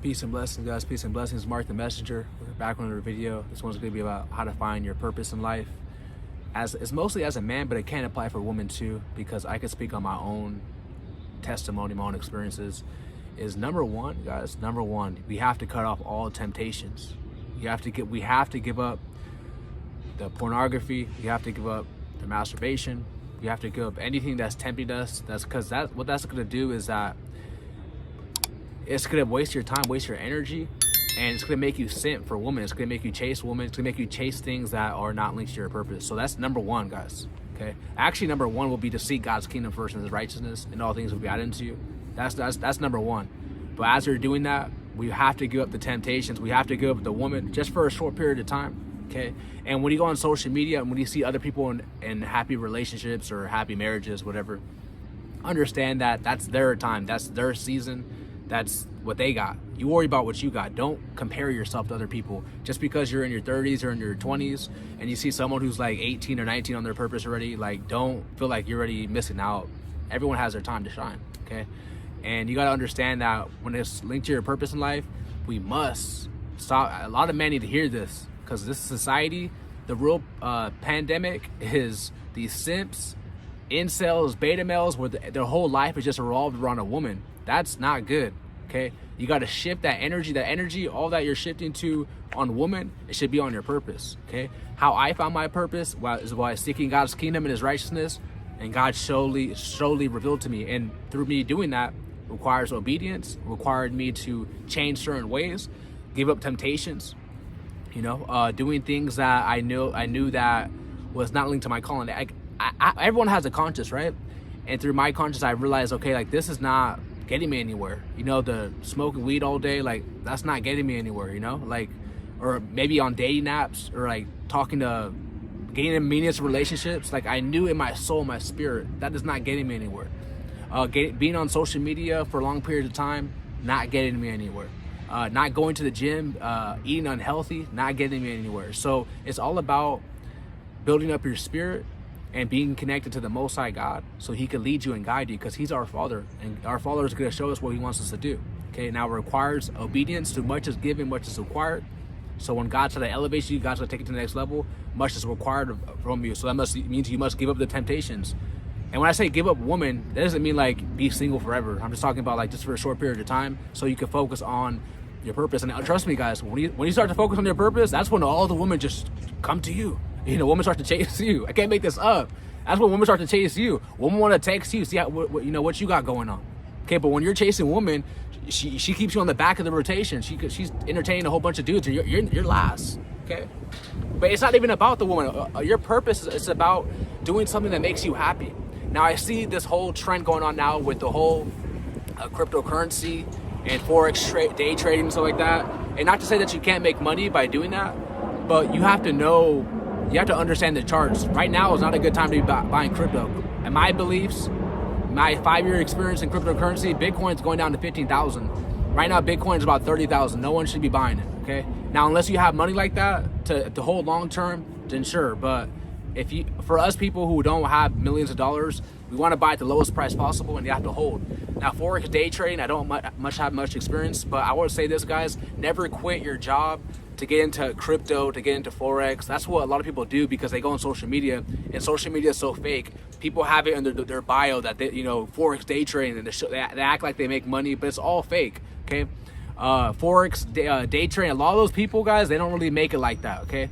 Peace and blessings, guys. Peace and blessings. MarcTheMessenger. We're back on another video. This one's going to be about how to find your purpose in life. It's mostly as a man, but it can apply for women too, because I can speak on my own testimony, my own experiences. Is number one, guys. Number one, we have to cut off all temptations. We have to give up the pornography. We have to give up the masturbation. We have to give up anything that's tempting us. What that's going to do is that it's going to waste your time, waste your energy, and it's going to make you simp for women. It's going to make you chase women. It's going to make you chase things that are not linked to your purpose. So that's number one, guys. Okay. Actually, number one will be to seek God's kingdom first and His righteousness, and all things will be added into you. That's number one. But as you're doing that, we have to give up the temptations. We have to give up the woman just for a short period of time. Okay. And when you go on social media and when you see other people in happy relationships or happy marriages, whatever, understand that that's their time. That's their season. That's what they got. You worry about what you got. Don't compare yourself to other people. Just because you're in your 30s or in your 20s and you see someone who's like 18 or 19 on their purpose already, like, don't feel like you're already missing out. Everyone has their time to shine, okay? And you got to understand that when it's linked to your purpose in life, we must stop. A lot of men need to hear this, because this society, the real pandemic is these simps, incels, beta males, where their whole life is just revolved around a woman. That's not good, okay? You got to shift that energy, all that you're shifting to on woman, it should be on your purpose, okay? How I found my purpose is by seeking God's kingdom and His righteousness, and God slowly revealed to me. And through me doing that requires obedience, required me to change certain ways, give up temptations, doing things that I knew that was not linked to my calling. Everyone has a conscience, right? And through my conscience, I realized, okay, like, this is not getting me anywhere. The smoking weed all day, like, that's not getting me anywhere, like, or maybe on dating apps, or like getting in meaningless relationships. Like, I knew in my soul, my spirit, that is not getting me anywhere. Being on social media for long periods of time, not getting me anywhere. Not going to the gym, eating unhealthy, not getting me anywhere. So it's all about building up your spirit and being connected to the Most High God, so He can lead you and guide you, because He's our Father, and our Father is going to show us what He wants us to do. Okay, now it requires obedience. Too much is given, much is required. So when God tries to elevate you, God's going to take it to the next level. Much is required from you. So that means you must give up the temptations. And when I say give up woman, that doesn't mean like be single forever. I'm just talking about like just for a short period of time, so you can focus on your purpose. And trust me, guys, when you start to focus on your purpose, that's when all the women just come to you. Women start to chase you. I can't make this up. That's when women start to chase you. Women want to text you, see what you got going on. Okay, but when you're chasing women, she keeps you on the back of the rotation. She's entertaining a whole bunch of dudes, and you're last. Okay, but it's not even about the woman. Your purpose is about doing something that makes you happy. Now I see this whole trend going on now with the whole cryptocurrency and forex day trading and stuff like that. And not to say that you can't make money by doing that, but you have to know. You have to understand the charts. Right now is not a good time to be buying crypto. And my beliefs, my 5-year experience in cryptocurrency, Bitcoin's going down to 15,000. Right now, Bitcoin is about 30,000. No one should be buying it, okay? Now, unless you have money like that to hold long term, then sure. But for us people who don't have millions of dollars, we want to buy at the lowest price possible, and you have to hold. Now, forex day trading, I don't have much experience, but I want to say this, guys: never quit your job to get into crypto, to get into forex. That's what a lot of people do, because they go on social media, and social media is so fake. People have it in their bio that they, forex day trading, and they act like they make money, but it's all fake. Okay, forex day trading. A lot of those people, guys, they don't really make it like that. Okay,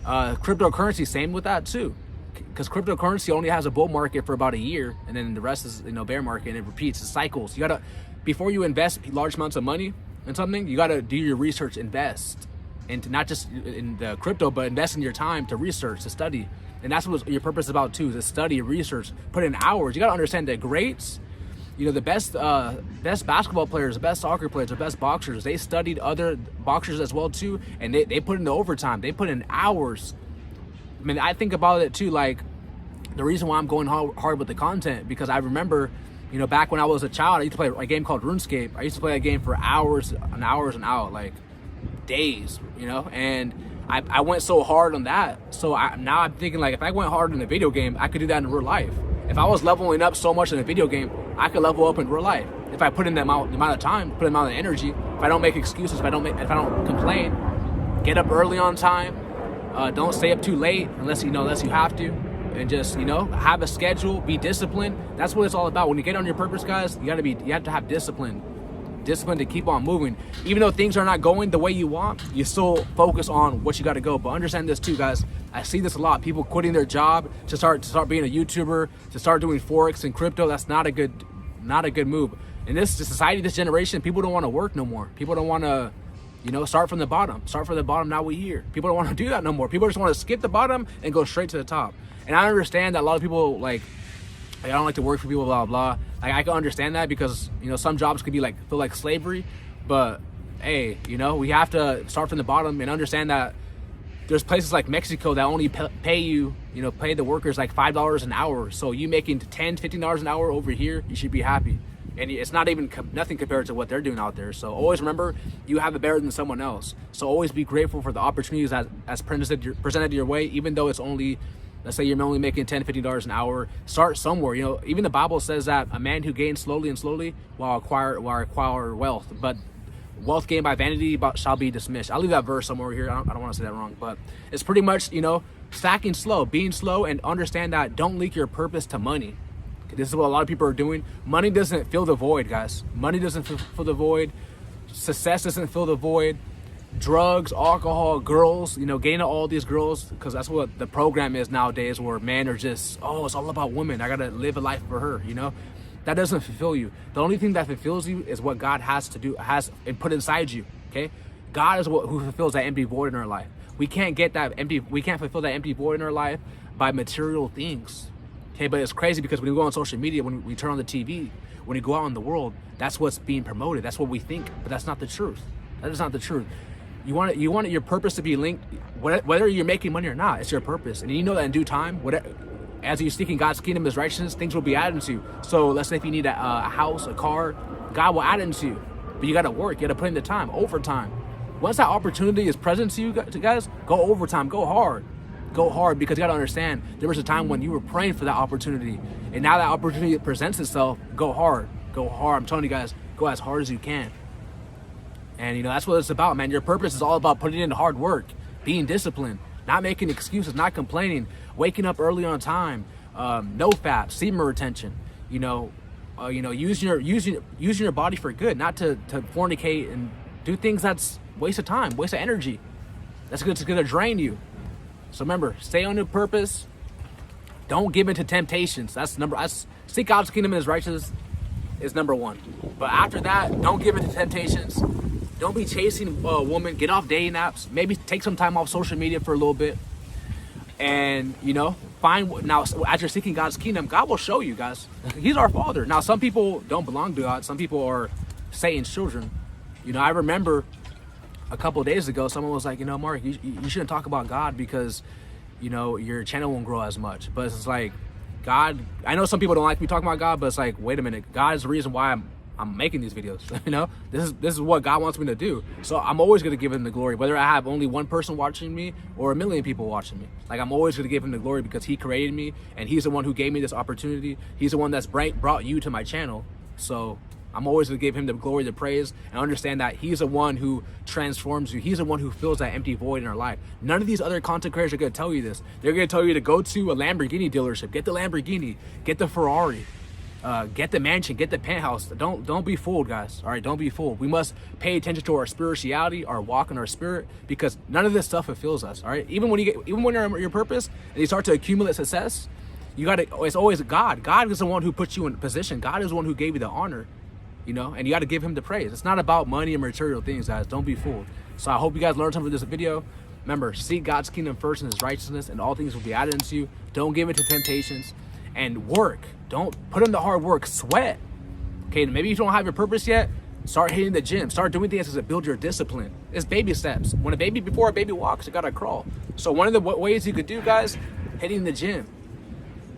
cryptocurrency, same with that too, because cryptocurrency only has a bull market for about a year, and then the rest is bear market, and it repeats. It cycles. You gotta, before you invest large amounts of money in something, you gotta do your research, invest. And to not just in the crypto, but invest in your time to research, to study. And that's what your purpose is about too, is to study, research, put in hours. You got to understand that greats, the best basketball players, the best soccer players, the best boxers, they studied other boxers as well too, and they put in the overtime. They put in hours. I mean, I think about it too, like the reason why I'm going hard with the content, because I remember, back when I was a child, I used to play a game called RuneScape. I used to play that game for hours and hours and hours, like days, and I went so hard on that. So now I'm thinking, like, if I went hard in a video game, I could do that in real life. If I was leveling up so much in a video game, I could level up in real life. If I put in the amount of time, put in the amount of energy, if I don't make excuses, if I don't complain, get up early on time, don't stay up too late unless you have to, and just have a schedule, be disciplined. That's what it's all about. When you get on your purpose, guys, you have to have discipline to keep on moving. Even though things are not going the way you want, you still focus on what you got to go. But understand this too, guys. I see this a lot. People quitting their job to start being a YouTuber, to start doing forex and crypto. That's not a good move. In this society, this generation, people don't want to work no more. People don't want to start from the bottom. Now we here. People don't want to do that no more. People just want to skip the bottom and go straight to the top. And I understand that a lot of people I don't like to work for people, blah blah. I can understand that because some jobs could be feel like slavery, but hey, we have to start from the bottom and understand that there's places like Mexico that only pay the workers like $5 an hour. So you making $10-15 an hour over here, you should be happy. And it's not even nothing compared to what they're doing out there. So always remember, you have it better than someone else. So always be grateful for the opportunities as presented your way, even though it's only, let's say you're only making $10-15 an hour. Start somewhere. Even the Bible says that a man who gains slowly will acquire wealth, but wealth gained by vanity shall be dismissed. I'll leave that verse somewhere here. I don't want to say that wrong, but it's pretty much stacking slow, being slow, and understand that don't leak your purpose to money. This is what a lot of people are doing. Money doesn't fill the void, guys. Money doesn't fill the void. Success doesn't fill the void. Drugs, alcohol, girls, getting all these girls, because that's what the program is nowadays, where men are just, it's all about women. I got to live a life for her, That doesn't fulfill you. The only thing that fulfills you is what God has put inside you, okay? God is who fulfills that empty void in our life. We can't fulfill that empty void in our life by material things. Okay, but it's crazy because when you go on social media, when we turn on the TV, when you go out in the world, that's what's being promoted. That's what we think, but that's not the truth. That is not the truth. You want your purpose to be linked, whether you're making money or not. It's your purpose, and you know that in due time, as you're seeking God's kingdom, His righteousness, things will be added to you. So let's say if you need a house, a car, God will add it to you, but you got to work. You got to put in the time, overtime. Once that opportunity is present to you guys, go overtime, go hard. Go hard, because you got to understand there was a time when you were praying for that opportunity, and now that opportunity presents itself. Go hard. I'm telling you guys, go as hard as you can. And that's what it's about, man. Your purpose is all about putting in hard work, being disciplined, not making excuses, not complaining, waking up early on time, no fat, semen retention. Using your body for good, not to fornicate and do things that's waste of time, waste of energy. That's going to drain you. So remember, stay on your purpose. Don't give in to temptations. Seek God's kingdom and His righteousness is number one. But after that, don't give in to temptations. Don't be chasing a woman. Get off dating apps. Maybe take some time off social media for a little bit. And, now as you're seeking God's kingdom, God will show you, guys. He's our Father. Now, some people don't belong to God. Some people are Satan's children. I remember a couple of days ago, someone was like, Mark, you shouldn't talk about God because, your channel won't grow as much. But it's like, God, I know some people don't like me talking about God, but it's like, wait a minute, God is the reason why I'm making these videos. This is what God wants me to do. So I'm always going to give Him the glory, whether I have only one person watching me or 1 million people watching me. I'm always going to give Him the glory because He created me, and He's the one who gave me this opportunity. He's the one that's brought you to my channel. So I'm always going to give Him the glory, the praise, and understand that He's the one who transforms you. He's the one who fills that empty void in our life. None of these other content creators are going to tell you this. They're going to tell you to go to a Lamborghini dealership, get the Lamborghini, get the Ferrari, get the mansion, get the penthouse. Don't be fooled, guys. All right, don't be fooled. We must pay attention to our spirituality, our walk in our spirit, because none of this stuff fulfills us. All right, even when you're on your purpose and you start to accumulate success, it's always God. God is the one who puts you in position. God is the one who gave you the honor. And you got to give Him the praise. It's not about money and material things, guys. Don't be fooled. So I hope you guys learned something from this video. Remember, seek God's kingdom first and His righteousness, and all things will be added unto you. Don't give in to temptations, and work. Don't put in the hard work. Sweat. Okay, maybe you don't have your purpose yet. Start hitting the gym. Start doing things to build your discipline. It's baby steps. Before a baby walks, you got to crawl. So one of the ways you could do, guys, hitting the gym.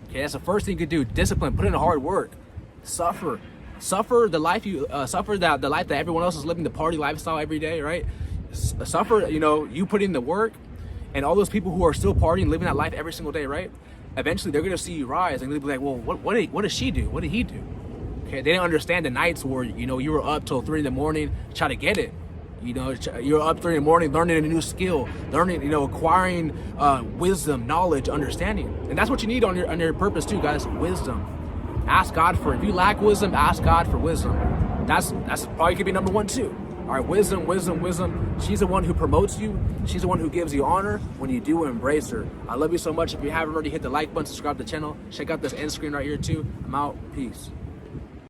Okay, that's the first thing you could do. Discipline. Put in the hard work. Suffer the life the life that everyone else is living, the party lifestyle every day, right? Suffer, you put in the work, and all those people who are still partying, living that life every single day, right? eventually they're gonna see you rise, and they'll be like, well, what does she do? What did he do? Okay, they didn't understand the nights where, you know, you were up till 3 in the morning trying to get it. You know, you're up 3 in the morning learning a new skill, learning, you know, acquiring wisdom, knowledge, understanding. And that's what you need on your purpose too, guys, wisdom. Ask God for it. If you lack wisdom, ask God for wisdom. That's probably could be number 1 too. All right, wisdom, wisdom, wisdom. She's the one who promotes you. She's the one who gives you honor when you do embrace her. I love you so much. If you haven't already, hit the like button, subscribe to the channel. Check out this end screen right here too. I'm out. Peace.